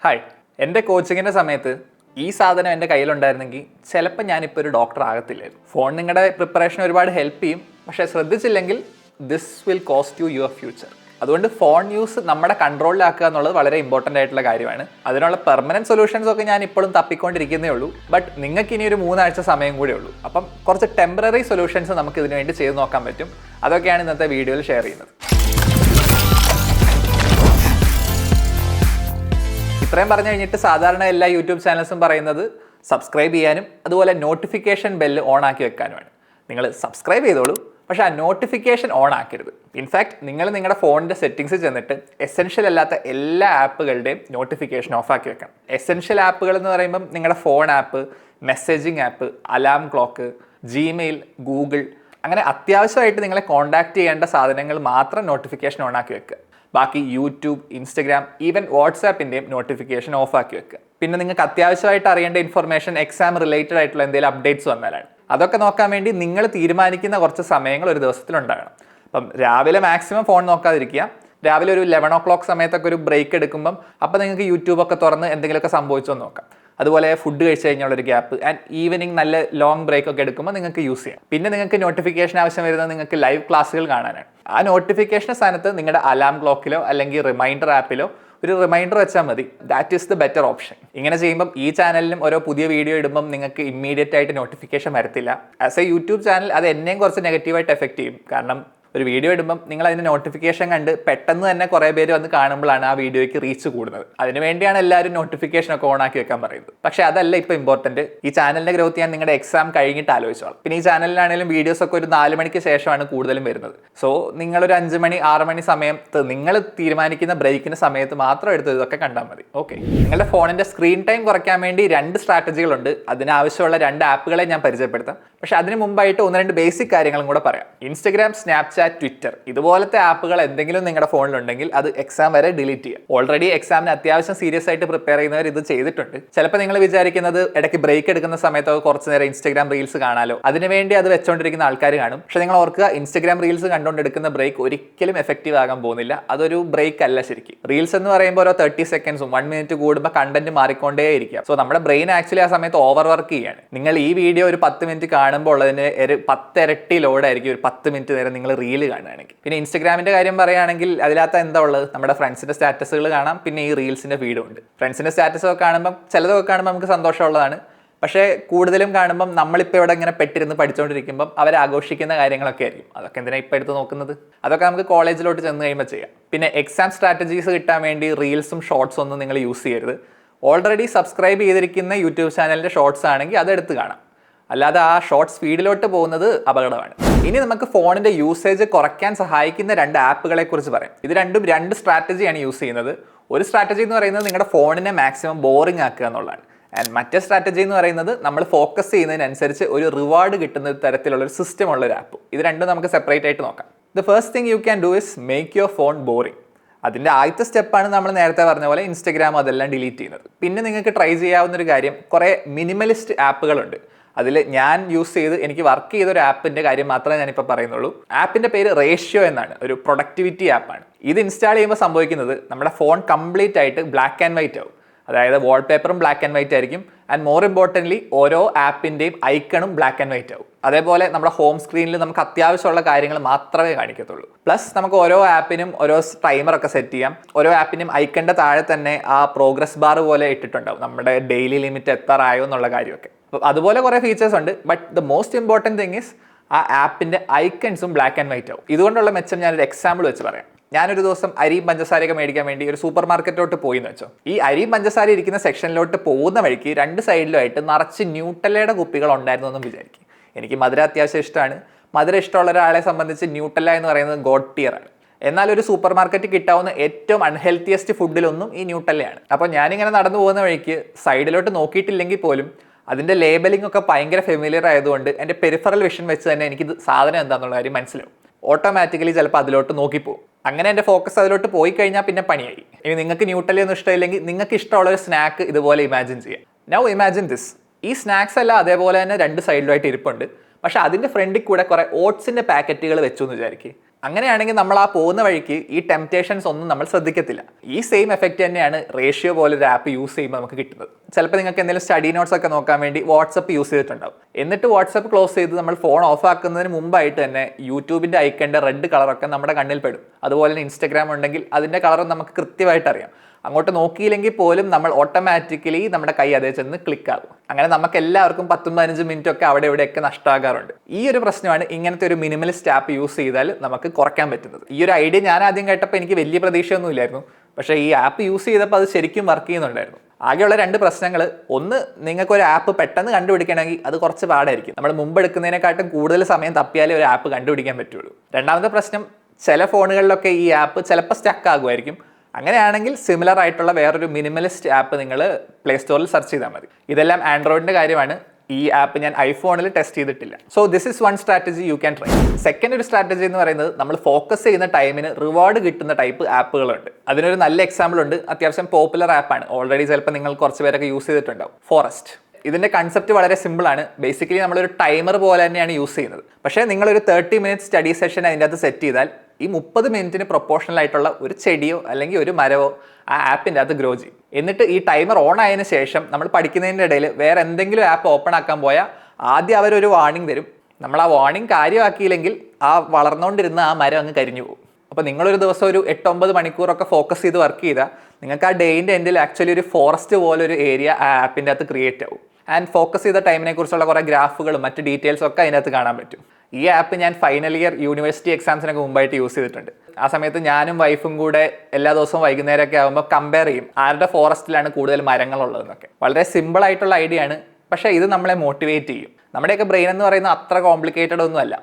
Hi, എൻ്റെ കോച്ചിങ്ങിൻ്റെ സമയത്ത് ഈ സാധനം എൻ്റെ കയ്യിലുണ്ടായിരുന്നെങ്കിൽ ചിലപ്പോൾ ഞാനിപ്പോൾ ഒരു ഡോക്ടർ ആകത്തില്ലായിരുന്നു. ഫോൺ നിങ്ങളുടെ പ്രിപ്പറേഷൻ ഒരുപാട് ഹെൽപ്പ് ചെയ്യും, പക്ഷേ ശ്രദ്ധിച്ചില്ലെങ്കിൽ this will cost your future. അതുകൊണ്ട് ഫോൺ യൂസ് നമ്മുടെ കൺട്രോളിലാക്കുക എന്നുള്ളത് വളരെ ഇമ്പോർട്ടൻ്റ് ആയിട്ടുള്ള കാര്യമാണ്. അതിനുള്ള പെർമനൻറ്റ് സൊല്യൂഷൻസ് ഒക്കെ ഞാൻ ഇപ്പോഴും തപ്പിക്കൊണ്ടിരിക്കുന്നേ ഉള്ളൂ. ബട്ട് നിങ്ങൾക്ക് ഇനി ഒരു 3 ആഴ്ച സമയം കൂടെ ഉള്ളൂ. അപ്പം കുറച്ച് ടെമ്പററി സൊല്യൂഷൻസ് നമുക്ക് ഇതിനു വേണ്ടി ചെയ്ത് നോക്കാൻ പറ്റും. അതൊക്കെയാണ് ഇന്നത്തെ വീഡിയോയിൽ ഷെയർ ചെയ്യുന്നത്. ഇത്രയും പറഞ്ഞു കഴിഞ്ഞിട്ട് സാധാരണ എല്ലാ യൂട്യൂബ് ചാനൽസും പറയുന്നത് സബ്സ്ക്രൈബ് ചെയ്യാനും അതുപോലെ നോട്ടിഫിക്കേഷൻ ബെല്ല് ഓൺ ആക്കി വെക്കാനുമാണ്. നിങ്ങൾ സബ്സ്ക്രൈബ് ചെയ്തോളൂ, പക്ഷേ ആ നോട്ടിഫിക്കേഷൻ ഓൺ ആക്കരുത്. ഇൻഫാക്ട് നിങ്ങൾ നിങ്ങളുടെ ഫോണിൻ്റെ സെറ്റിംഗ്സ് ചെന്നിട്ട് എസെൻഷ്യൽ അല്ലാത്ത എല്ലാ ആപ്പുകളുടെയും നോട്ടിഫിക്കേഷൻ ഓഫ് ആക്കി വെക്കണം. എസെൻഷ്യൽ ആപ്പുകൾ എന്ന് പറയുമ്പം നിങ്ങളുടെ phone app, messaging app, alarm clock, Gmail, Google, അങ്ങനെ അത്യാവശ്യമായിട്ട് നിങ്ങളെ കോൺടാക്ട് ചെയ്യേണ്ട സാധനങ്ങൾ മാത്രം നോട്ടിഫിക്കേഷൻ ഓൺ ആക്കി വെക്കുക. ബാക്കി യൂട്യൂബ്, ഇൻസ്റ്റഗ്രാം, ഈവൻ വാട്സാപ്പിൻ്റെയും നോട്ടിഫിക്കേഷൻ ഓഫ് ആക്കി വെക്കുക. പിന്നെ നിങ്ങൾക്ക് അത്യാവശ്യമായിട്ട് അറിയേണ്ട ഇൻഫർമേഷൻ എക്സാം റിലേറ്റഡ് ആയിട്ടുള്ള എന്തെങ്കിലും അപ്ഡേറ്റ്സ് വന്നാലാണ് അതൊക്കെ നോക്കാൻ വേണ്ടി നിങ്ങൾ തീരുമാനിക്കുന്ന കുറച്ച് സമയങ്ങൾ ഒരു ദിവസത്തിലുണ്ടാകണം. അപ്പം രാവിലെ മാക്സിമം ഫോൺ നോക്കാതിരിക്കുക. രാവിലെ ഒരു 11 o'clock സമയത്തൊക്കെ ഒരു ബ്രേക്ക് എടുക്കുമ്പം അപ്പോൾ നിങ്ങൾക്ക് യൂട്യൂബൊക്കെ തുറന്ന് എന്തെങ്കിലുമൊക്കെ സംഭവിച്ചോ നോക്കാം. അതുപോലെ ഫുഡ് കഴിച്ച് കഴിഞ്ഞുള്ളൊരു ഗ്യാപ്പ് ആൻഡ് ഈവനിങ് നല്ല ലോങ് ബ്രേക്ക് ഒക്കെ എടുക്കുമ്പോൾ നിങ്ങൾക്ക് യൂസ് ചെയ്യാം. പിന്നെ നിങ്ങൾക്ക് നോട്ടിഫിക്കേഷൻ ആവശ്യം വരുന്നത് നിങ്ങൾക്ക് ലൈവ് ക്ലാസ്സുകൾ കാണാനാണ്. ആ നോട്ടിഫിക്കേഷൻ സ്ഥാനത്ത് നിങ്ങളുടെ അലാം ക്ലോക്കിലോ അല്ലെങ്കിൽ റിമൈൻഡർ ആപ്പിലോ ഒരു റിമൈൻഡർ വെച്ചാൽ മതി. That is the better option. ഇങ്ങനെ ചെയ്യുമ്പം ഈ ചാനലിലും ഓരോ പുതിയ വീഡിയോ ഇടുമ്പം നിങ്ങൾക്ക് ഇമ്മീഡിയറ്റ് ആയിട്ട് നോട്ടിഫിക്കേഷൻ വരത്തില്ല. ആസ് എ യൂട്യൂബ് ചാനൽ അത് എന്നെയും കുറച്ച് നെഗറ്റീവായിട്ട് എഫക്ട് ചെയ്യും. കാരണം ഒരു വീഡിയോ ഇടുമ്പം നിങ്ങൾ അതിൻ്റെ നോട്ടിഫിക്കേഷൻ കണ്ട് പെട്ടെന്ന് തന്നെ കുറേ പേര് വന്ന് കാണുമ്പോഴാണ് ആ വീഡിയോയ്ക്ക് റീച്ച് കൂടുന്നത്. അതിനുവേണ്ടിയാണ് എല്ലാവരും നോട്ടിഫിക്കേഷൻ ഒക്കെ ഓൺ ആക്കി വെക്കാൻ പറയുന്നത്. പക്ഷേ അതല്ല ഇപ്പോൾ ഇമ്പോർട്ടൻറ്റ്. ഈ ചാനലിൻ്റെ ഗ്രോത്ത് ചെയ്യാൻ നിങ്ങളുടെ എക്സാം കഴിഞ്ഞിട്ട് ആലോചിച്ചോളാം. പിന്നെ ഈ ചാനലിലാണെങ്കിലും വീഡിയോസ് ഒക്കെ ഒരു 4 മണിക്ക് ശേഷമാണ് കൂടുതലും വരുന്നത്. സോ നിങ്ങളൊരു 5 മണി 6 മണി സമയത്ത് നിങ്ങൾ തീരുമാനിക്കുന്ന ബ്രേക്കിന് സമയത്ത് മാത്രം എടുത്ത് ഇതൊക്കെ കണ്ടാൽ മതി. ഓക്കെ, നിങ്ങളുടെ ഫോണിൻ്റെ സ്ക്രീൻ ടൈം കുറയ്ക്കാൻ വേണ്ടി 2 സ്ട്രാറ്റജികളുണ്ട്. അതിനാവശ്യമുള്ള 2 ആപ്പുകളെ ഞാൻ പരിചയപ്പെടുത്താം. പക്ഷേ അതിന് മുമ്പായിട്ട് 1-2 ബേസിക് കാര്യങ്ങളും കൂടെ പറയാം. ഇൻസ്റ്റഗ്രാം, സ്നാപ്ചാറ്റ്, ട്വിറ്റർ ഇതുപോലത്തെ ആപ്പുകൾ എന്തെങ്കിലും നിങ്ങളുടെ ഫോണിലുണ്ടെങ്കിൽ അത് എക്സാം വരെ ഡിലീറ്റ് ചെയ്യുക. ഓൾറെഡി എക്സാമിന് അത്യാവശ്യം സീരിയസ് ആയിട്ട് പ്രിപ്പയർ ചെയ്യുന്നവർ ഇത് ചെയ്തിട്ടുണ്ട്. ചിലപ്പോൾ നിങ്ങൾ വിചാരിക്കുന്നത് ഇടയ്ക്ക് ബ്രേക്ക് എടുക്കുന്ന സമയത്തൊക്കെ കുറച്ച് നേരം ഇൻസ്റ്റഗ്രാം റീൽസ് കാണാലോ, അതിനുവേണ്ടി അത് വെച്ചുകൊണ്ടിരിക്കുന്ന ആൾക്കാർ കാണും. പക്ഷേ നിങ്ങൾ ഓർക്കുക, ഇൻസ്റ്റഗ്രാം റീൽസ് കണ്ടുകൊണ്ടെടുക്കുന്ന ബ്രേക്ക് ഒരിക്കലും എഫക്റ്റീവ് ആകാൻ പോകുന്നില്ല. അതൊരു ബ്രേക്ക് അല്ല ശരിക്കും. റീൽസ് എന്ന് പറയുമ്പോൾ ഓരോ 30 സെക്കൻഡ്സും 1 മിനിറ്റ് കൂടുമ്പോൾ കണ്ടന്റ് മാറിക്കൊണ്ടേ ഇരിക്കുക. സോ നമ്മുടെ ബ്രെയിൻ ആക്ച്വലി ആ സമയത്ത് ഓവർ വർക്ക് ചെയ്യാണ്. നിങ്ങൾ ഈ വീഡിയോ ഒരു 10 മിനിറ്റ് കാണുമ്പോൾ ഉള്ളതിന് 10 ഇരട്ടി ലോഡായിരിക്കും ഒരു 10 മിനിറ്റ് നേരം നിങ്ങൾ റീൽ കാണുകയാണെങ്കിൽ. പിന്നെ ഇൻസ്റ്റഗ്രാമിന്റെ കാര്യം പറയുകയാണെങ്കിൽ അതിനകത്ത് എന്താ ഉള്ളത്? നമ്മുടെ ഫ്രണ്ട്സിന്റെ സ്റ്റാറ്റസുകൾ കാണാം, പിന്നെ ഈ റീൽസിന്റെ ഫീഡും ഉണ്ട്. ഫ്രണ്ട്സിന്റെ സ്റ്റാറ്റസ് ഒക്കെ കാണുമ്പോൾ ചിലതൊക്കെ കാണുമ്പോൾ നമുക്ക് സന്തോഷമുള്ളതാണ്. പക്ഷേ കൂടുതലും കാണുമ്പം നമ്മളിപ്പോൾ ഇവിടെ ഇങ്ങനെ പെട്ടിരുന്ന് പഠിച്ചുകൊണ്ടിരിക്കുമ്പം അവർ ആഘോഷിക്കുന്ന കാര്യങ്ങളൊക്കെ ആയിരിക്കും. അതൊക്കെ എന്തിനാണ് ഇപ്പോൾ എടുത്ത് നോക്കുന്നത്? അതൊക്കെ നമുക്ക് കോളേജിലോട്ട് ചെന്ന് കഴിയുമ്പോൾ ചെയ്യാം. പിന്നെ എക്സാം സ്ട്രാറ്റജീസ് കിട്ടാൻ വേണ്ടി റീൽസും ഷോർട്സും ഒന്നും നിങ്ങൾ യൂസ് ചെയ്യരുത്. ഓൾറെഡി സബ്സ്ക്രൈബ് ചെയ്തിരിക്കുന്ന യൂട്യൂബ് ചാനലിന്റെ ഷോർട്സ് ആണെങ്കിൽ അതെടുത്ത് കാണാം. അല്ലാതെ ആ ഷോർട്ട് സ്പീഡിലോട്ട് പോകുന്നത് അപകടമാണ്. ഇനി നമുക്ക് ഫോണിന്റെ യൂസേജ് കുറയ്ക്കാൻ സഹായിക്കുന്ന 2 ആപ്പുകളെ കുറിച്ച് പറയാം. ഇത് രണ്ടും 2 സ്ട്രാറ്റജിയാണ് യൂസ് ചെയ്യുന്നത്. ഒരു സ്ട്രാറ്റജി എന്ന് പറയുന്നത് നിങ്ങളുടെ ഫോണിനെ മാക്സിമം ബോറിംഗ് ആക്കുക എന്നുള്ളതാണ്. ആൻഡ് മറ്റേ സ്ട്രാറ്റജി എന്ന് പറയുന്നത് നമ്മൾ ഫോക്കസ് ചെയ്യുന്നതിനനുസരിച്ച് ഒരു റിവാർഡ് കിട്ടുന്ന തരത്തിലുള്ള ഒരു സിസ്റ്റം ഉള്ള ഒരു ആപ്പ്. ഇത് രണ്ടും നമുക്ക് സെപ്പറേറ്റ് ആയിട്ട് നോക്കാം. The first thing you can do is make your phone boring. അതിൻ്റെ ആദ്യത്തെ സ്റ്റെപ്പാണ് നമ്മൾ നേരത്തെ പറഞ്ഞ പോലെ ഇൻസ്റ്റഗ്രാം അതെല്ലാം ഡിലീറ്റ് ചെയ്യുന്നത്. പിന്നെ നിങ്ങൾക്ക് ട്രൈ ചെയ്യാവുന്ന ഒരു കാര്യം, കുറേ മിനിമലിസ്റ്റ് ആപ്പുകളുണ്ട്. അതിൽ ഞാൻ യൂസ് ചെയ്ത് എനിക്ക് വർക്ക് ചെയ്ത ഒരു ആപ്പിൻ്റെ കാര്യം മാത്രമേ ഞാനിപ്പോൾ പറയുന്നുള്ളൂ. ആപ്പിൻ്റെ പേര് റേഷ്യോ എന്നാണ്. ഒരു പ്രൊഡക്ടിവിറ്റി ആപ്പാണ്. ഇത് ഇൻസ്റ്റാൾ ചെയ്യുമ്പോൾ സംഭവിക്കുന്നത് നമ്മുടെ ഫോൺ കംപ്ലീറ്റ് ആയിട്ട് ബ്ലാക്ക് ആൻഡ് വൈറ്റ് ആവും. അതായത് വാൾപേപ്പറും ബ്ലാക്ക് ആൻഡ് വൈറ്റ് ആയിരിക്കും. ആൻഡ് മോർ ഇമ്പോർട്ടൻ്റ്ലി ഓരോ ആപ്പിൻ്റെയും ഐക്കണും ബ്ലാക്ക് ആൻഡ് വൈറ്റ് ആവും. അതേപോലെ നമ്മുടെ ഹോം സ്ക്രീനിൽ നമുക്ക് അത്യാവശ്യമുള്ള കാര്യങ്ങൾ മാത്രമേ കാണിക്കത്തുള്ളൂ. പ്ലസ് നമുക്ക് ഓരോ ആപ്പിനും ഓരോ ടൈമറൊക്കെ സെറ്റ് ചെയ്യാം. ഓരോ ആപ്പിനും ഐക്കണിൻ്റെ താഴെ തന്നെ ആ പ്രോഗ്രസ് ബാർ പോലെ ഇട്ടിട്ടുണ്ടാവും, നമ്മുടെ ഡെയിലി ലിമിറ്റ് എത്താറായോ എന്നുള്ള കാര്യമൊക്കെ. അതുപോലെ കുറേ ഫീച്ചേഴ്സ് ഉണ്ട്. But the most important thing is ആ ആപ്പിൻ്റെ ഐക്കൺസും ബ്ലാക്ക് ആൻഡ് വൈറ്റ് ആവും. ഇതുകൊണ്ടുള്ള മെച്ചം ഞാനൊരു എക്സാമ്പിൾ വെച്ച് പറയാം. ഞാനൊരു ദിവസം അരിയും പഞ്ചസാരയൊക്കെ മേടിക്കാൻ വേണ്ടി ഒരു സൂപ്പർ മാർക്കറ്റിലോട്ട് പോയി എന്ന് വെച്ചോ. ഈ അരിയും പഞ്ചസാര ഇരിക്കുന്ന സെക്ഷനിലോട്ട് പോകുന്ന വഴിക്ക് 2 സൈഡിലുമായിട്ട് നിറച്ച് ന്യൂട്ടല്ലയുടെ കുപ്പികൾ ഉണ്ടായിരുന്നു എന്നും വിചാരിക്കും. എനിക്ക് മധുര അത്യാവശ്യം ഇഷ്ടമാണ്. മധുര ഇഷ്ടമുള്ള ഒരാളെ സംബന്ധിച്ച് ന്യൂട്ടല്ല എന്ന് പറയുന്നത് ഗോഡ് ടിയർ ആണ്. എന്നാൽ ഒരു സൂപ്പർ മാർക്കറ്റിൽ കിട്ടാവുന്ന ഏറ്റവും അൺഹെൽത്തിയസ്റ്റ് ഫുഡിലൊന്നും ഈ ന്യൂട്ടല്ലയാണ്. അപ്പോൾ ഞാനിങ്ങനെ നടന്നു പോകുന്ന വഴിക്ക് സൈഡിലോട്ട് നോക്കിയിട്ടില്ലെങ്കിൽ പോലും അതിൻ്റെ ലേബലിംഗ് ഒക്കെ ഭയങ്കര ഫെമിലിയർ ആയതുകൊണ്ട് എൻ്റെ പെരിഫറൽ വിഷൻ വെച്ച് തന്നെ എനിക്ക് സാധനം എന്താണെന്നുള്ള കാര്യം മനസ്സിലാവും. ഓട്ടോമാറ്റിക്കലി ചിലപ്പോൾ അതിലോട്ട് നോക്കിപ്പോകും. അങ്ങനെ എൻ്റെ ഫോക്കസ് അതിലോട്ട് പോയി കഴിഞ്ഞാൽ പിന്നെ പണിയായി. ഇനി നിങ്ങൾക്ക് ന്യൂട്ടല്ലയൊന്നും ഇഷ്ടമില്ലെങ്കിൽ നിങ്ങൾക്ക് ഇഷ്ടമുള്ള ഒരു സ്നാക്ക് ഇതുപോലെ ഇമാജിൻ ചെയ്യാം. Now imagine this. ഈ സ്നാക്സ് എല്ലാം അതേപോലെ തന്നെ 2 സൈഡിലുമായിട്ട് ഇരിപ്പുണ്ട്. പക്ഷേ അതിൻ്റെ ഫ്രണ്ടിൽ കൂടെ കുറേ ഓട്സിൻ്റെ പാക്കറ്റുകൾ വെച്ചു എന്ന് വിചാരിക്കും. അങ്ങനെയാണെങ്കിൽ നമ്മൾ ആ പോകുന്ന വഴിക്ക് ഈ ടെംപ്റ്റേഷൻസ് ഒന്നും നമ്മൾ ശ്രദ്ധിക്കത്തില്ല. ഈ സെയിം എഫക്റ്റ് തന്നെയാണ് റേഷ്യോ പോലൊരു ആപ്പ് യൂസ് ചെയ്യുമ്പോൾ നമുക്ക് കിട്ടുന്നത്. ചിലപ്പോൾ നിങ്ങൾക്ക് എന്തെങ്കിലും സ്റ്റഡി നോട്ട്സ് ഒക്കെ നോക്കാൻ വേണ്ടി വാട്സപ്പ് യൂസ് ചെയ്തിട്ടുണ്ടാവും. എന്നിട്ട് വാട്സപ്പ് ക്ലോസ് ചെയ്ത് നമ്മൾ ഫോൺ ഓഫ് ആക്കുന്നതിന് മുമ്പായിട്ട് തന്നെ യൂട്യൂബിൻ്റെ ഐക്കൻ്റെ റെഡ് കളറൊക്കെ നമ്മുടെ കണ്ണിൽ പെടും. അതുപോലെ തന്നെ ഇൻസ്റ്റാഗ്രാം ഉണ്ടെങ്കിൽ അതിൻ്റെ കളറും നമുക്ക് കൃത്യമായിട്ട് അറിയാം. അങ്ങോട്ട് നോക്കിയില്ലെങ്കിൽ പോലും നമ്മൾ ഓട്ടോമാറ്റിക്കലി നമ്മുടെ കൈ അതേ ചെന്ന് ക്ലിക്ക് ആകും. അങ്ങനെ നമുക്ക് എല്ലാവർക്കും 10-15 മിനിറ്റ് ഒക്കെ അവിടെ ഇവിടെയൊക്കെ നഷ്ടമാകാറുണ്ട്. ഈ ഒരു പ്രശ്നമാണ് ഇങ്ങനത്തെ ഒരു മിനിമലിസ്റ്റ് ആപ്പ് യൂസ് ചെയ്താൽ നമുക്ക് കുറയ്ക്കാൻ പറ്റുന്നത്. ഈ ഒരു ഐഡിയ ഞാൻ ആദ്യം കേട്ടപ്പോൾ എനിക്ക് വലിയ പ്രതീക്ഷയൊന്നും ഇല്ലായിരുന്നു. പക്ഷേ ഈ ആപ്പ് യൂസ് ചെയ്തപ്പോൾ അത് ശരിക്കും വർക്ക് ചെയ്യുന്നുണ്ടായിരുന്നു. ആകെയുള്ള 2 പ്രശ്നങ്ങൾ, ഒന്ന്, നിങ്ങൾക്കൊരു ആപ്പ് പെട്ടെന്ന് കണ്ടുപിടിക്കണമെങ്കിൽ അത് കുറച്ച് പാടായിരിക്കും. നമ്മൾ മുമ്പ് എടുക്കുന്നതിനെക്കാട്ടും കൂടുതൽ സമയം തപ്പിയാലേ ഒരു ആപ്പ് കണ്ടുപിടിക്കാൻ പറ്റുള്ളൂ. രണ്ടാമത്തെ പ്രശ്നം, ചില ഫോണുകളിലൊക്കെ ഈ ആപ്പ് ചിലപ്പോൾ സ്റ്റക്ക് ആകുമായിരിക്കും. അങ്ങനെയാണെങ്കിൽ സിമിലർ ആയിട്ടുള്ള വേറൊരു മിനിമലിസ്റ്റ് ആപ്പ് നിങ്ങൾ പ്ലേ സ്റ്റോറിൽ സെർച്ച് ചെയ്താൽ മതി. ഇതെല്ലാം ആൻഡ്രോയിഡിൻ്റെ കാര്യമാണ്. ഈ ആപ്പ് ഞാൻ ഐഫോണിൽ ടെസ്റ്റ് ചെയ്തിട്ടില്ല. So this is one strategy you can try. Second ഒരു സ്ട്രാറ്റജി എന്ന് പറയുന്നത്, നമ്മൾ ഫോക്കസ് ചെയ്യുന്ന ടൈമിന് റിവാർഡ് കിട്ടുന്ന ടൈപ്പ് ആപ്പുകളുണ്ട്. അതിനൊരു നല്ല എക്സാമ്പിൾ ഉണ്ട്. അത്യാവശ്യം പോപ്പുലർ ആപ്പാണ്. ഓൾറെഡി ചിലപ്പോൾ നിങ്ങൾ കുറച്ച് പേരൊക്കെ യൂസ് ചെയ്തിട്ടുണ്ടാവും. ഫോറസ്റ്റ്. ഇതിൻ്റെ കൺസെപ്റ്റ് വളരെ സിമ്പിളാണ്. ബേസിക്കലി നമ്മളൊരു ടൈമർ പോലെ തന്നെയാണ് യൂസ് ചെയ്യുന്നത്. പക്ഷേ നിങ്ങളൊരു 30 മിനിറ്റ് സ്റ്റഡി സെഷൻ അതിൻ്റെ അകത്ത് സെറ്റ് ചെയ്താൽ ഈ 30 മിനിറ്റിന് പ്രൊപ്പോർഷണൽ ആയിട്ടുള്ള ഒരു ചെടിയോ അല്ലെങ്കിൽ ഒരു മരമോ ആ ആപ്പിൻ്റെ അകത്ത് ഗ്രോ ചെയ്യും. എന്നിട്ട് ഈ ടൈമർ ഓൺ ആയതിനു ശേഷം നമ്മൾ പഠിക്കുന്നതിൻ്റെ ഇടയിൽ വേറെ എന്തെങ്കിലും ആപ്പ് ഓപ്പൺ ആക്കാൻ പോയാൽ ആദ്യം അവരൊരു വാർണിംഗ് തരും. നമ്മൾ ആ വാർണിംഗ് കാര്യമാക്കിയില്ലെങ്കിൽ ആ വളർന്നുകൊണ്ടിരുന്ന ആ മരം അങ്ങ് കരിഞ്ഞു പോകും. അപ്പോൾ നിങ്ങളൊരു ദിവസം ഒരു 8-9 മണിക്കൂറൊക്കെ ഫോക്കസ് ചെയ്ത് വർക്ക് ചെയ്താൽ നിങ്ങൾക്ക് ആ ഡേയിൻ്റെ എൻഡിൽ ആക്ച്വലി ഒരു ഫോറസ്റ്റ് പോലൊരു ഏരിയ ആ ആപ്പിൻ്റെ അകത്ത് ക്രിയേറ്റ് ആവും. ആൻഡ് ഫോക്കസ് ചെയ്ത ടൈമിനെ കുറിച്ചുള്ള കുറേ ഗ്രാഫുകളും മറ്റ് ഡീറ്റെയിൽസും ഒക്കെ അതിനകത്ത് കാണാൻ പറ്റും. ഈ ആപ്പ് ഞാൻ ഫൈനൽ ഇയർ യൂണിവേഴ്സിറ്റി എക്സാംസിനൊക്കെ മുമ്പായിട്ട് യൂസ് ചെയ്തിട്ടുണ്ട്. ആ സമയത്ത് ഞാനും വൈഫും കൂടെ എല്ലാ ദിവസവും വൈകുന്നേരമൊക്കെ ആകുമ്പോൾ കമ്പയർ ചെയ്യും ആരുടെ ഫോറസ്റ്റിലാണ് കൂടുതൽ മരങ്ങളുള്ളതെന്നൊക്കെ. വളരെ സിമ്പിൾ ആയിട്ടുള്ള ഐഡിയ ആണ്. പക്ഷേ ഇത് നമ്മളെ മോട്ടിവേറ്റ് ചെയ്യും. നമ്മുടെയൊക്കെ ബ്രെയിൻ എന്ന് പറയുന്നത് അത്ര കോംപ്ലിക്കേറ്റഡ് ഒന്നുമല്ല.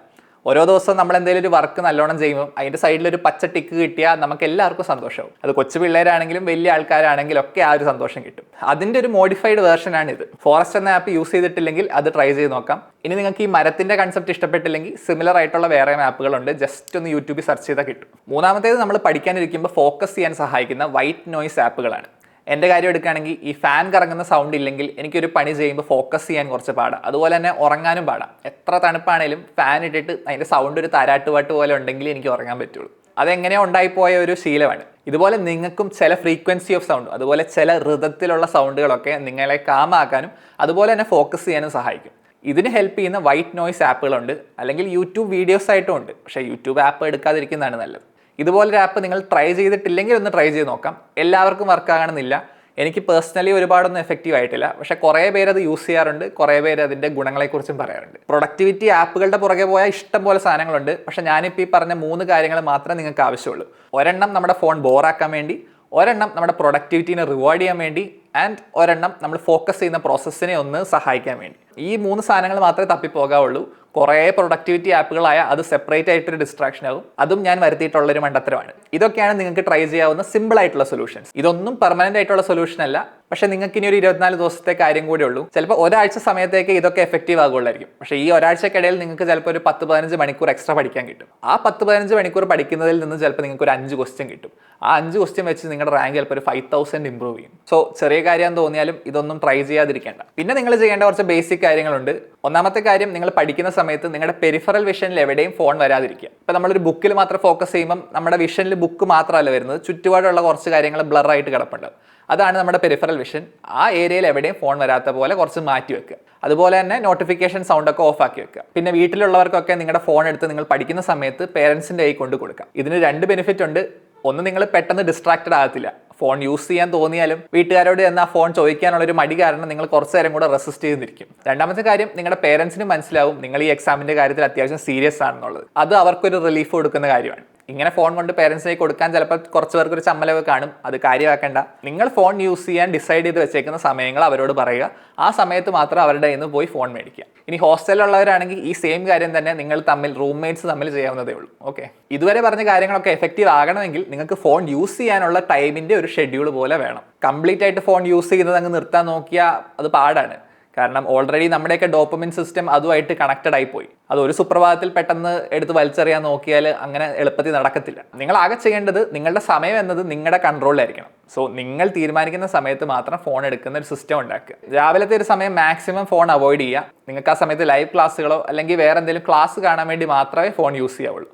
ഓരോ ദിവസവും നമ്മൾ എന്തെങ്കിലും ഒരു വർക്ക് നല്ലോണം ചെയ്യുമ്പോൾ അതിൻ്റെ സൈഡിലൊരു പച്ച ടിക്ക് കിട്ടിയാൽ നമുക്ക് എല്ലാവർക്കും സന്തോഷമാവും. അത് കൊച്ചു പിള്ളേരാണെങ്കിലും വലിയ ആൾക്കാരാണെങ്കിലും ഒക്കെ ആ ഒരു സന്തോഷം കിട്ടും. അതിൻ്റെ ഒരു മോഡിഫൈഡ് വേർഷനാണ് ഇത്. ഫോറസ്റ്റ് എന്ന ആപ്പ് യൂസ് ചെയ്തിട്ടില്ലെങ്കിൽ അത് ട്രൈ ചെയ്ത് നോക്കാം. ഇനി നിങ്ങൾക്ക് ഈ മരത്തിൻ്റെ കൺസെപ്റ്റ് ഇഷ്ടപ്പെട്ടില്ലെങ്കിൽ സിമിലർ ആയിട്ടുള്ള വേറെ ആപ്പുകളുണ്ട്. ജസ്റ്റ് ഒന്ന് യൂട്യൂബിൽ സെർച്ച് ചെയ്താൽ കിട്ടും. മൂന്നാമത്തേത്, നമ്മൾ പഠിക്കാനിരിക്കുമ്പോൾ ഫോക്കസ് ചെയ്യാൻ സഹായിക്കുന്ന വൈറ്റ് നോയ്സ് ആപ്പുകളാണ്. എൻ്റെ കാര്യം എടുക്കുകയാണെങ്കിൽ ഈ ഫാൻ കറങ്ങുന്ന സൗണ്ട് ഇല്ലെങ്കിൽ എനിക്കൊരു പണി ചെയ്യുമ്പോൾ ഫോക്കസ് ചെയ്യാൻ കുറച്ച് പാടാം. അതുപോലെ തന്നെ ഉറങ്ങാനും പാടാം. എത്ര തണുപ്പാണേലും ഫാൻ ഇട്ടിട്ട് അതിൻ്റെ സൗണ്ട് ഒരു താരാട്ടുപാട്ട് പോലെ ഉണ്ടെങ്കിൽ എനിക്ക് ഉറങ്ങാൻ പറ്റുള്ളൂ. അതെങ്ങനെയോ ഉണ്ടായിപ്പോയ ഒരു ശീലമാണ്. ഇതുപോലെ നിങ്ങൾക്കും ചില ഫ്രീക്വൻസി ഓഫ് സൗണ്ട്, അതുപോലെ ചില ഋതത്തിലുള്ള സൗണ്ടുകളൊക്കെ നിങ്ങളെ കാമാക്കാനും അതുപോലെ തന്നെ ഫോക്കസ് ചെയ്യാനും സഹായിക്കും. ഇതിന് ഹെൽപ്പ് ചെയ്യുന്ന വൈറ്റ് നോയ്സ് ആപ്പുകളുണ്ട്, അല്ലെങ്കിൽ യൂട്യൂബ് വീഡിയോസ് ആയിട്ടും ഉണ്ട്. പക്ഷേ യൂട്യൂബ് ആപ്പ് എടുക്കാതിരിക്കുന്നതാണ് നല്ലത്. ഇതുപോലൊരു ആപ്പ് നിങ്ങൾ ട്രൈ ചെയ്തിട്ടില്ലെങ്കിൽ ഒന്ന് ട്രൈ ചെയ്ത് നോക്കാം. എല്ലാവർക്കും വർക്ക് ആകണമെന്നില്ല. എനിക്ക് പേഴ്സണലി ഒരുപാടൊന്നും എഫക്റ്റീവ് ആയിട്ടില്ല. പക്ഷേ കുറേ പേര് അത് യൂസ് ചെയ്യാറുണ്ട്. കുറേ പേര് അതിൻ്റെ ഗുണങ്ങളെക്കുറിച്ചും പറയാറുണ്ട്. പ്രൊഡക്ടിവിറ്റി ആപ്പുകളുടെ പുറകെ പോയാൽ ഇഷ്ടം പോലെ സാധനങ്ങളുണ്ട്. പക്ഷേ ഞാനിപ്പോൾ ഈ പറഞ്ഞ 3 കാര്യങ്ങൾ മാത്രമേ നിങ്ങൾക്ക് ആവശ്യമുള്ളൂ. ഒരെണ്ണം നമ്മുടെ ഫോൺ ബോറാക്കാൻ വേണ്ടി, ഒരെണ്ണം നമ്മുടെ പ്രൊഡക്ടിവിറ്റീനെ റിവാർഡ് ചെയ്യാൻ വേണ്ടി, ആൻഡ് ഒരെണ്ണം നമ്മൾ ഫോക്കസ് ചെയ്യുന്ന പ്രോസസ്സിനെ ഒന്ന് സഹായിക്കാൻ വേണ്ടി. ഈ 3 സാധനങ്ങൾ മാത്രമേ തപ്പിപ്പോകാവുള്ളൂ. കുറേ പ്രൊഡക്ടിവിറ്റി ആപ്പുകളായ അത് സെപ്പറേറ്റ് ആയിട്ടൊരു ഡിസ്ട്രാക്ഷൻ ആകും. അതും ഞാൻ വരുത്തിയിട്ടുള്ളൊരു മണ്ടത്തരമാണ്. ഇതൊക്കെയാണ് നിങ്ങൾക്ക് ട്രൈ ചെയ്യാവുന്ന സിമ്പിൾ ആയിട്ടുള്ള സൊല്യൂഷൻസ്. ഇതൊന്നും പെർമനന്റ് ആയിട്ടുള്ള സൊല്യൂഷൻ അല്ല. പക്ഷേ നിങ്ങൾക്ക് ഇനി ഒരു 24 ദിവസത്തെ കാര്യം കൂടെ ഉള്ളൂ. ചിലപ്പോൾ ഒരാഴ്ച സമയത്തേക്ക് ഇതൊക്കെ എഫക്റ്റീവ് ആകുള്ളായിരിക്കും. പക്ഷേ ഈ ഒരാഴ്ചക്കിടയിൽ നിങ്ങൾക്ക് ചിലപ്പോൾ ഒരു 10-15 മണിക്കൂർ എക്സ്ട്രാ പഠിക്കാൻ കിട്ടും. ആ 10-15 മണിക്കൂർ പഠിക്കുന്നതിൽ നിന്ന് ചിലപ്പോൾ നിങ്ങൾക്ക് ഒരു 5 ക്വസ്റ്റ്യൻ കിട്ടും. ആ 5 ക്വസ്റ്റ്യൻ വെച്ച് നിങ്ങളുടെ റാങ്ക് ചിലപ്പോൾ ഒരു 5000 ഇമ്പ്രൂവ് ചെയ്യും. സോ ചെറിയ കാര്യം തോന്നിയാലും ഇതൊന്നും ട്രൈ ചെയ്യാതിരിക്കേണ്ട. പിന്നെ നിങ്ങൾ ചെയ്യേണ്ട കുറച്ച് ബേസിക് കാര്യങ്ങളുണ്ട്. ഒന്നാമത്തെ കാര്യം, നിങ്ങൾ പഠിക്കുന്ന സമയത്ത് നിങ്ങളുടെ പെരിഫറൽ വിഷനിൽ എവിടെയും ഫോൺ വരാതിരിക്കുക. ഇപ്പോൾ നമ്മളൊരു ബുക്കിൽ മാത്രം ഫോക്കസ് ചെയ്യുമ്പം നമ്മുടെ വിഷനിൽ ബുക്ക് മാത്രമല്ല വരുന്നത്, ചുറ്റുപാടുള്ള കുറച്ച് കാര്യങ്ങൾ ബ്ലറായിട്ട് കിടപ്പുണ്ട്. അതാണ് നമ്മുടെ പെരിഫറൽ വിഷൻ. ആ ഏരിയയിൽ എവിടെയും ഫോൺ വരാത്ത പോലെ കുറച്ച് മാറ്റി വെക്കുക. അതുപോലെ തന്നെ നോട്ടിഫിക്കേഷൻ സൗണ്ടൊക്കെ ഓഫ് ആക്കി വെക്കുക. പിന്നെ വീട്ടിലുള്ളവർക്കൊക്കെ നിങ്ങളുടെ ഫോൺ എടുത്ത് നിങ്ങൾ പഠിക്കുന്ന സമയത്ത് പേരൻസിൻ്റെ കൈ കൊണ്ട് കൊടുക്കുക. ഇതിന് 2 ബെനിഫിറ്റ് ഉണ്ട്. ഒന്ന്, നിങ്ങൾ പെട്ടെന്ന് ഡിസ്ട്രാക്റ്റഡ് ആകത്തില്ല. ഫോൺ യൂസ് ചെയ്യാൻ തോന്നിയാലും വീട്ടുകാരോട് എന്നാൽ ഫോൺ ചോദിക്കാനുള്ളൊരു മടി കാരണം നിങ്ങൾ കുറച്ച് നേരം കൂടെ റെസിസ്റ്റ് ചെയ്തിരിക്കും. രണ്ടാമത്തെ കാര്യം, നിങ്ങളുടെ പേരൻസിന് മനസ്സിലാവും നിങ്ങൾ ഈ എക്സാമിൻ്റെ കാര്യത്തിൽ അത്യാവശ്യം സീരിയസ് ആണെന്നുള്ളത്. അത് അവർക്കൊരു റിലീഫ് കൊടുക്കുന്ന കാര്യമാണ്. ഇങ്ങനെ ഫോൺ കൊണ്ട് പേരൻസിലേക്ക് കൊടുക്കാൻ ചിലപ്പോൾ കുറച്ച് പേർക്ക് ഒരു ചമ്മലൊക്കെ കാണും. അത് കാര്യമാക്കേണ്ട. നിങ്ങൾ ഫോൺ യൂസ് ചെയ്യാൻ ഡിസൈഡ് ചെയ്ത് വെച്ചേക്കുന്ന സമയങ്ങൾ അവരോട് പറയുക. ആ സമയത്ത് മാത്രം അവരുടെ കയ്യിൽ നിന്ന് പോയി ഫോൺ മേടിക്കുക. ഇനി ഹോസ്റ്റലിലുള്ളവരാണെങ്കിൽ ഈ സെയിം കാര്യം തന്നെ നിങ്ങൾ തമ്മിൽ, റൂംമേറ്റ്സ് തമ്മിൽ ചെയ്യാവുന്നതേ ഉള്ളൂ. ഓക്കെ, ഇതുവരെ പറഞ്ഞ കാര്യങ്ങളൊക്കെ എഫക്റ്റീവ് ആകണമെങ്കിൽ നിങ്ങൾക്ക് ഫോൺ യൂസ് ചെയ്യാനുള്ള ടൈമിൻ്റെ ഒരു ഷെഡ്യൂൾ പോലെ വേണം. കംപ്ലീറ്റ് ആയിട്ട് ഫോൺ യൂസ് ചെയ്യുന്നത് അങ്ങ് നിർത്താൻ നോക്കിയാൽ അത് പാടാണ്. കാരണം ഓൾറെഡി നമ്മുടെയൊക്കെ ഡോപ്പമിൻ സിസ്റ്റം അതുമായിട്ട് കണക്റ്റഡ് ആയിപ്പോയി. അത് ഒരു സുപ്രഭാതത്തിൽ പെട്ടെന്ന് എടുത്ത് വലിച്ചെറിയാൻ നോക്കിയാൽ അങ്ങനെ എളുപ്പത്തിൽ നടക്കത്തില്ല. നിങ്ങൾ ആകെ ചെയ്യേണ്ടത്, നിങ്ങളുടെ സമയം എന്നത് നിങ്ങളുടെ കൺട്രോളിലായിരിക്കണം. സോ നിങ്ങൾ തീരുമാനിക്കുന്ന സമയത്ത് മാത്രം ഫോൺ എടുക്കുന്ന ഒരു സിസ്റ്റം ഉണ്ടാക്കുക. രാവിലത്തെ ഒരു സമയം മാക്സിമം ഫോൺ അവോയ്ഡ് ചെയ്യുക. നിങ്ങൾക്ക് ആ സമയത്ത് ലൈവ് ക്ലാസ്സുകളോ അല്ലെങ്കിൽ വേറെ എന്തെങ്കിലും ക്ലാസ് കാണാൻ വേണ്ടി മാത്രമേ ഫോൺ യൂസ് ചെയ്യാവുള്ളൂ.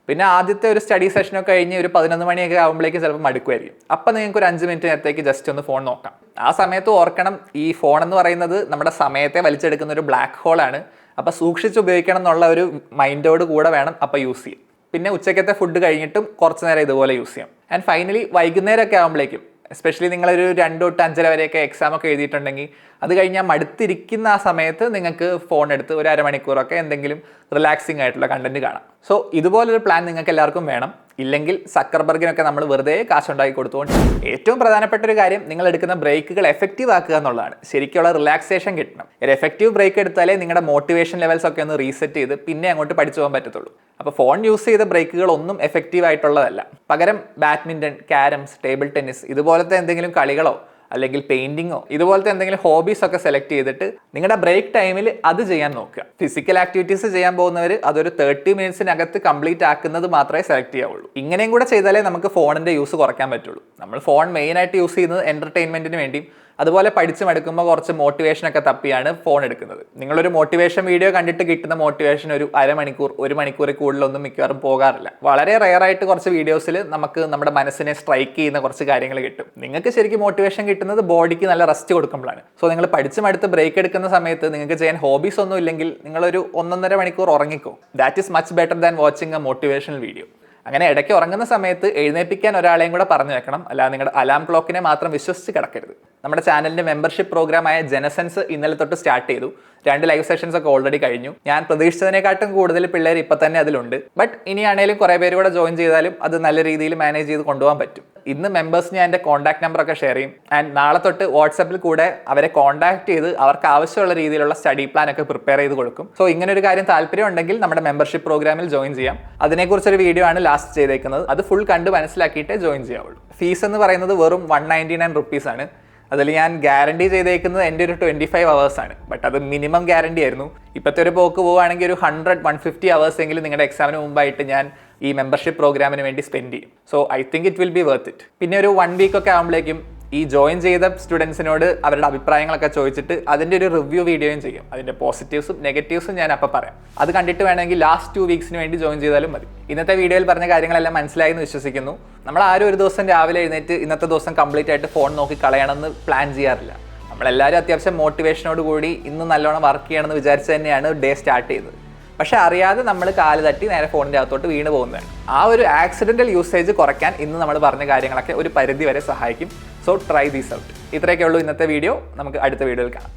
പിന്നെ ആദ്യത്തെ ഒരു സ്റ്റഡി സെഷനൊക്കെ കഴിഞ്ഞ് ഒരു 11 മണിയൊക്കെ ആകുമ്പോഴേക്കും ചിലപ്പോൾ മടുക്കുമായിരിക്കും. അപ്പം നിങ്ങൾക്ക് ഒരു 5 മിനിറ്റ് നേരത്തേക്ക് ജസ്റ്റ് ഒന്ന് ഫോൺ നോക്കാം. ആ സമയത്ത് ഓർക്കണം, ഈ ഫോൺ എന്ന് പറയുന്നത് നമ്മുടെ സമയത്തെ വലിച്ചെടുക്കുന്ന ഒരു ബ്ലാക്ക് ഹോളാണ്. അപ്പോൾ സൂക്ഷിച്ച് ഉപയോഗിക്കണം എന്നുള്ള ഒരു മൈൻഡോട് കൂടെ വേണം അപ്പോൾ യൂസ് ചെയ്യാം. പിന്നെ ഉച്ചക്കത്തെ ഫുഡ് കഴിഞ്ഞിട്ടും കുറച്ച് നേരം ഇതുപോലെ യൂസ് ചെയ്യാം. ആൻഡ് ഫൈനലി വൈകുന്നേരമൊക്കെ ആകുമ്പോഴേക്കും, എസ്പെഷ്യലി നിങ്ങളൊരു 2 തൊട്ട് 5:30 വരെയൊക്കെ എക്സാം ഒക്കെ എഴുതിയിട്ടുണ്ടെങ്കിൽ അത് കഴിഞ്ഞാൽ മടുത്തിരിക്കുന്ന ആ സമയത്ത് നിങ്ങൾക്ക് ഫോൺ എടുത്ത് ഒരു അരമണിക്കൂറൊക്കെ എന്തെങ്കിലും റിലാക്സിങ് ആയിട്ടുള്ള കണ്ടന്റ് കാണാം. സോ ഇതുപോലൊരു പ്ലാൻ നിങ്ങൾക്ക് എല്ലാവർക്കും വേണം. ഇല്ലെങ്കിൽ സക്കർബർഗിനൊക്കെ നമ്മൾ വെറുതെ കാശുണ്ടാക്കി കൊടുത്തുകൊണ്ട്. ഏറ്റവും പ്രധാനപ്പെട്ട ഒരു കാര്യം, നിങ്ങൾ എടുക്കുന്ന ബ്രേക്കുകൾ എഫക്റ്റീവ് ആക്കുക എന്നുള്ളതാണ്. ശരിക്കുള്ള റിലാക്സേഷൻ കിട്ടണം. ഒരു എഫക്റ്റീവ് ബ്രേക്ക് എടുത്താലേ നിങ്ങളുടെ മോട്ടിവേഷൻ ലെവൽസ് ഒക്കെ ഒന്ന് റീസെറ്റ് ചെയ്ത് പിന്നെ അങ്ങോട്ട് പഠിച്ചു പോകാൻ പറ്റത്തുള്ളൂ. അപ്പോൾ ഫോൺ യൂസ് ചെയ്ത ബ്രേക്കുകൾ ഒന്നും എഫക്റ്റീവ് ആയിട്ടുള്ളതല്ല. പകരം ബാഡ്മിൻ്റൺ, ക്യാരംസ്, ടേബിൾ ടെന്നീസ് ഇതുപോലത്തെ എന്തെങ്കിലും കളികളോ അല്ലെങ്കിൽ പെയിന്റിങ്ങോ ഇതുപോലത്തെ എന്തെങ്കിലും ഹോബീസ് ഒക്കെ സെലക്ട് ചെയ്തിട്ട് നിങ്ങളുടെ ബ്രേക്ക് ടൈമിൽ അത് ചെയ്യാൻ നോക്കുക. ഫിസിക്കൽ ആക്ടിവിറ്റീസ് ചെയ്യാൻ പോകുന്നവർ അതൊരു 30 മിനിറ്റ്സിനകത്ത് കംപ്ലീറ്റ് ആക്കുന്നത് മാത്രമേ സെലക്ട് ചെയ്യാവുള്ളൂ. ഇങ്ങനെയും കൂടെ ചെയ്താലേ നമുക്ക് ഫോണിന്റെ യൂസ് കുറയ്ക്കാൻ പറ്റുള്ളൂ. നമ്മൾ ഫോൺ മെയിനായിട്ട് യൂസ് ചെയ്യുന്നത് എന്റർടൈൻമെന്റിന് വേണ്ടിയും അതുപോലെ പഠിച്ചു മടുക്കുമ്പോൾ കുറച്ച് മോട്ടിവേഷനൊക്കെ തപ്പിയാണ് ഫോൺ എടുക്കുന്നത്. നിങ്ങളൊരു മോട്ടിവേഷൻ വീഡിയോ കണ്ടിട്ട് കിട്ടുന്ന മോട്ടിവേഷൻ ഒരു അരമണിക്കൂർ 1 മണിക്കൂറിൽ കൂടുതലൊന്നും മിക്കവാറും പോകാറില്ല. വളരെ റെയറായിട്ട് കുറച്ച് വീഡിയോസിൽ നമുക്ക് നമ്മുടെ മനസ്സിനെ സ്ട്രൈക്ക് ചെയ്യുന്ന കുറച്ച് കാര്യങ്ങൾ കിട്ടും. നിങ്ങൾക്ക് ശരിക്കും മോട്ടിവേഷൻ കിട്ടുന്നത് ബോഡിക്ക് നല്ല റെസ്റ്റ് കൊടുക്കുമ്പോഴാണ്. സോ നിങ്ങൾ പഠിച്ചു മടുത്ത് ബ്രേക്ക് എടുക്കുന്ന സമയത്ത് നിങ്ങൾക്ക് ചെയ്യാൻ ഹോബീസ് ഒന്നും ഇല്ലെങ്കിൽ നിങ്ങളൊരു 1.5 മണിക്കൂർ ഉറങ്ങിക്കോ. That is much better than watching a motivational video. അങ്ങനെ ഇടയ്ക്ക് ഉറങ്ങുന്ന സമയത്ത് എഴുന്നേൽപ്പിക്കാൻ ഒരാളെയും കൂടെ പറഞ്ഞു വെക്കണം. അല്ലാതെ നിങ്ങളുടെ അലാം ക്ലോക്കിനെ മാത്രം വിശ്വസിച്ച് കിടക്കരുത്. നമ്മുടെ ചാനലിന്റെ മെമ്പർഷിപ്പ് പ്രോഗ്രാമായ ജനസെൻസ് ഇന്നലെ തൊട്ട് സ്റ്റാർട്ട് ചെയ്തു. 2 ലൈവ് സെഷൻസ് ഒക്കെ ഓൾറെഡി കഴിഞ്ഞു. ഞാൻ പ്രതീക്ഷിച്ചതിനെക്കാട്ടും കൂടുതൽ പിള്ളേർ ഇപ്പം തന്നെ അതിലുണ്ട്. ബട്ട് ഇനിയാണേലും കുറേ പേര് കൂടെ ജോയിൻ ചെയ്താലും അത് നല്ല രീതിയിൽ മാനേജ് ചെയ്ത് കൊണ്ടുപോകാൻ പറ്റും. ഇന്ന് മെമ്പേഴ്സ് ഞാൻ എൻ്റെ കോൺടാക്ട് നമ്പറൊക്കെ ഷെയർ ചെയ്യും. ആൻഡ് നാളെ തൊട്ട് വാട്സാപ്പിൽ കൂടെ അവരെ കോൺടാക്ട് ചെയ്ത് അവർക്ക് ആവശ്യമുള്ള രീതിയിലുള്ള സ്റ്റഡി പ്ലാൻ ഒക്കെ പ്രിപ്പയർ ചെയ്ത് കൊടുക്കും. സോ ഇങ്ങനെ ഒരു കാര്യം താല്പര്യം ഉണ്ടെങ്കിൽ നമ്മുടെ മെമ്പർഷിപ്പ് പ്രോഗ്രാമിൽ ജോയിൻ ചെയ്യാം. അതിനെക്കുറിച്ചൊരു വീഡിയോ ആണ് ലാസ്റ്റ് ചെയ്തേക്കുന്നത്. അത് ഫുൾ കണ്ട് മനസ്സിലാക്കിയിട്ടേ ജോയിൻ ചെയ്യാവുള്ളൂ. ഫീസ് എന്ന് പറയുന്നത് വെറും 199 റുപ്പീസ് ആണ്. അതിൽ ഞാൻ ഗ്യാരണ്ടി ചെയ്തേക്കുന്നത് എൻ്റെ ഒരു 25 hours ആണ്. ബട്ട് അത് മിനിമം ഗ്യാരണ്ടി ആയിരുന്നു. ഇപ്പോഴത്തെ ഒരു പോക്ക് പോവുകയാണെങ്കിൽ ഒരു 100-150 hours എങ്കിലും നിങ്ങളുടെ എക്സാമിന് മുമ്പായിട്ട് ഞാൻ ഈ മെമ്പർഷിപ്പ് പ്രോഗ്രാമിന് വേണ്ടി സ്പെൻഡ് ചെയ്യും. So I think it will be worth it. പിന്നെ ഒരു 1 വീക്ക് ഒക്കെ ആകുമ്പോഴേക്കും ഈ ജോയിൻ ചെയ്ത സ്റ്റുഡൻസിനോട് അവരുടെ അഭിപ്രായങ്ങളൊക്കെ ചോദിച്ചിട്ട് അതിൻ്റെ ഒരു റിവ്യൂ വീഡിയോയും ചെയ്യും. അതിൻ്റെ പോസിറ്റീവ്സും നെഗറ്റീവ്സും ഞാൻ അപ്പോൾ പറയാം. അത് കണ്ടിട്ട് വേണമെങ്കിൽ ലാസ്റ്റ് 2 വീക്സിന് വേണ്ടി ജോയിൻ ചെയ്താലും മതി. ഇന്നത്തെ വീഡിയോയിൽ പറഞ്ഞ കാര്യങ്ങളെല്ലാം മനസ്സിലായി എന്ന് വിശ്വസിക്കുന്നു. നമ്മൾ ആരും ഒരു ദിവസം രാവിലെ എഴുന്നേറ്റ് ഇന്നത്തെ ദിവസം കംപ്ലീറ്റ് ആയിട്ട് ഫോൺ നോക്കി കളയണമെന്ന് പ്ലാൻ ചെയ്യാറില്ല. നമ്മളെല്ലാവരും അത്യാവശ്യം മോട്ടിവേഷനോട് കൂടി ഇന്ന് നല്ലോണം വർക്ക് ചെയ്യണമെന്ന് വിചാരിച്ച് തന്നെയാണ് ഡേ സ്റ്റാർട്ട് ചെയ്തത്. പക്ഷെ അറിയാതെ നമ്മൾ കാല് തട്ടി നേരെ ഫോണിൻ്റെ അകത്തോട്ട് വീണ് പോകുന്നതാണ്. ആ ഒരു ആക്സിഡൻ്റൽ യൂസേജ് കുറയ്ക്കാൻ ഇന്ന് നമ്മൾ പറഞ്ഞ കാര്യങ്ങളൊക്കെ ഒരു പരിധി വരെ സഹായിക്കും. So try these out. ഇത്രയൊക്കെ ഉള്ളൂ ഇന്നത്തെ വീഡിയോ. നമുക്ക് അടുത്ത വീഡിയോയിൽ കാണാം.